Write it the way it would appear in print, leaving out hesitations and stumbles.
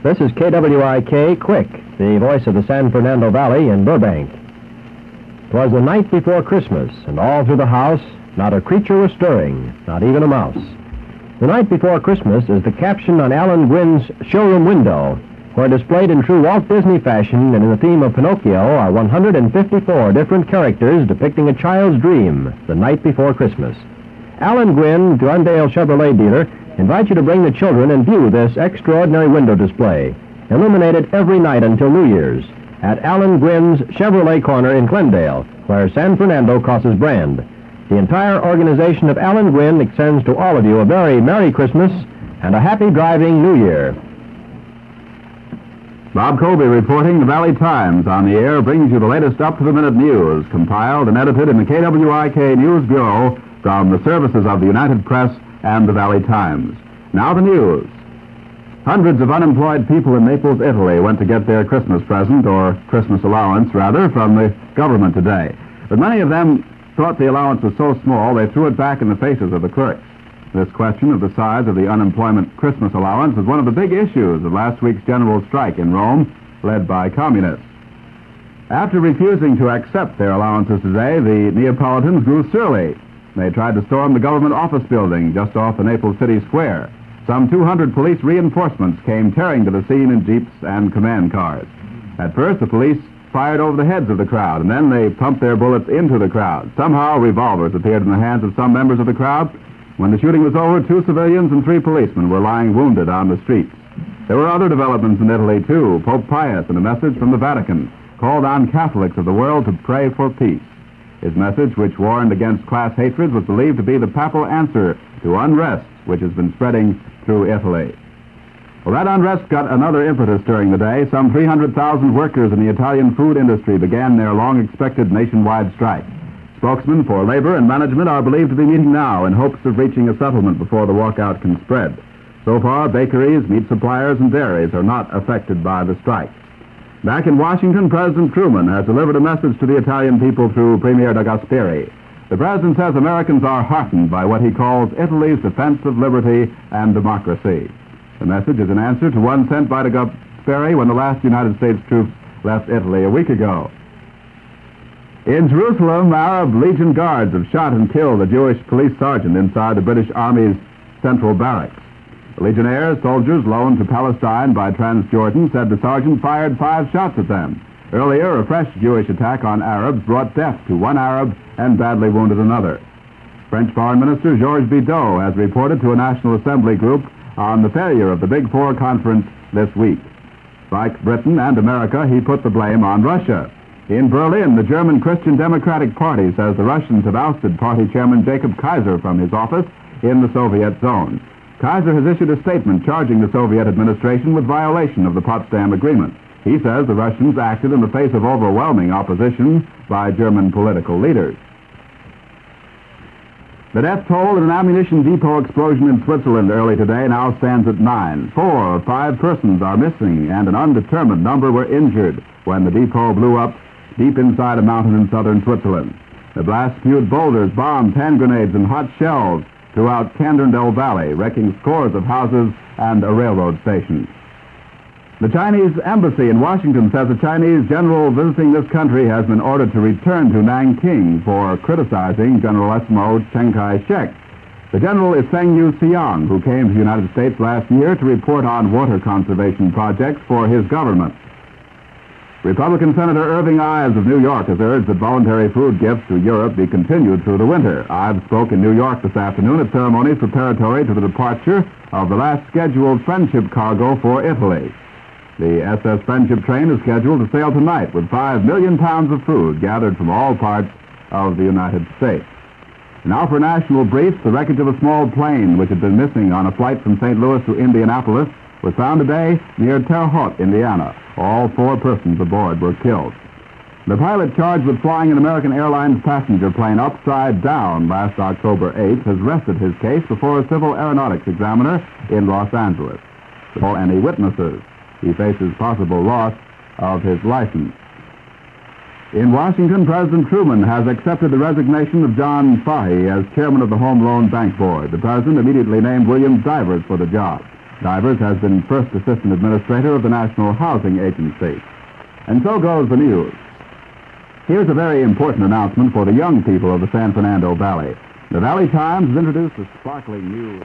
This is KWIK, KWIK, the voice of the San Fernando Valley in Burbank. 'Twas the night before Christmas, and all through the house, not a creature was stirring, not even a mouse. The night before Christmas is the caption on Alan Gwynn's showroom window, where displayed in true Walt Disney fashion and in the theme of Pinocchio are 154 different characters depicting a child's dream the night before Christmas. Alan Gwynn, Glendale Chevrolet dealer, invites you to bring the children and view this extraordinary window display, illuminated every night until New Year's, at Alan Gwynn's Chevrolet Corner in Glendale, where San Fernando crosses Brand. The entire organization of Alan Gwynn extends to all of you a very Merry Christmas and a happy driving New Year. Bob Colby reporting. The Valley Times on the air brings you the latest up-to-the-minute news, compiled and edited in the KWIK News Bureau from the services of the United Press and the Valley Times. Now the news. Hundreds of unemployed people in Naples, Italy went to get their Christmas present, or Christmas allowance, rather, from the government today. But many of them thought the allowance was so small they threw it back in the faces of the clerks. This question of the size of the unemployment Christmas allowance was one of the big issues of last week's general strike in Rome, led by communists. After refusing to accept their allowances today, the Neapolitans grew surly. They tried to storm the government office building just off the Naples City Square. Some 200 police reinforcements came tearing to the scene in jeeps and command cars. At first, the police fired over the heads of the crowd, and then they pumped their bullets into the crowd. Somehow, revolvers appeared in the hands of some members of the crowd. When the shooting was over, 2 civilians and 3 policemen were lying wounded on the streets. There were other developments in Italy, too. Pope Pius, in a message from the Vatican, called on Catholics of the world to pray for peace. His message, which warned against class hatred, was believed to be the papal answer to unrest, which has been spreading through Italy. Well, that unrest got another impetus during the day. Some 300,000 workers in the Italian food industry began their long-expected nationwide strike. Spokesmen for labor and management are believed to be meeting now in hopes of reaching a settlement before the walkout can spread. So far, bakeries, meat suppliers, and dairies are not affected by the strike. Back in Washington, President Truman has delivered a message to the Italian people through Premier de Gasperi. The president says Americans are heartened by what he calls Italy's defense of liberty and democracy. The message is an answer to one sent by de Gasperi when the last United States troops left Italy a week ago. In Jerusalem, Arab Legion guards have shot and killed a Jewish police sergeant inside the British Army's central barracks. The Legionnaires, soldiers loaned to Palestine by Transjordan, said the sergeant fired 5 shots at them. Earlier, a fresh Jewish attack on Arabs brought death to 1 Arab and badly wounded another. French Foreign Minister Georges Bidault has reported to a National Assembly group on the failure of the Big Four conference this week. Like Britain and America, he put the blame on Russia. In Berlin, the German Christian Democratic Party says the Russians have ousted party chairman Jacob Kaiser from his office in the Soviet zone. Kaiser has issued a statement charging the Soviet administration with violation of the Potsdam Agreement. He says the Russians acted in the face of overwhelming opposition by German political leaders. The death toll in an ammunition depot explosion in Switzerland early today now stands at 9. 4 of 5 persons are missing, and an undetermined number were injured when the depot blew up deep inside a mountain in southern Switzerland. The blast spewed boulders, bombs, hand grenades, and hot shells throughout Canderdale Valley, wrecking scores of houses and a railroad station. The Chinese embassy in Washington says a Chinese general visiting this country has been ordered to return to Nanking for criticizing General S.M.O. Chiang Kai-shek. The general is Feng Yu-Siang, who came to the United States last year to report on water conservation projects for his government. Republican Senator Irving Ives of New York has urged that voluntary food gifts to Europe be continued through the winter. Ives spoke in New York this afternoon at ceremonies preparatory to the departure of the last scheduled friendship cargo for Italy. The SS Friendship train is scheduled to sail tonight with 5 million pounds of food gathered from all parts of the United States. Now for national briefs, the wreckage of a small plane which had been missing on a flight from St. Louis to Indianapolis was found today near Terre Haute, Indiana. All 4 persons aboard were killed. The pilot charged with flying an American Airlines passenger plane upside down last October 8th has rested his case before a civil aeronautics examiner in Los Angeles. For any witnesses, he faces possible loss of his license. In Washington, President Truman has accepted the resignation of John Fahey as chairman of the Home Loan Bank Board. The president immediately named William Divers for the job. Divers has been first assistant administrator of the National Housing Agency. And so goes the news. Here's a very important announcement for the young people of the San Fernando Valley. The Valley Times has introduced a sparkling new...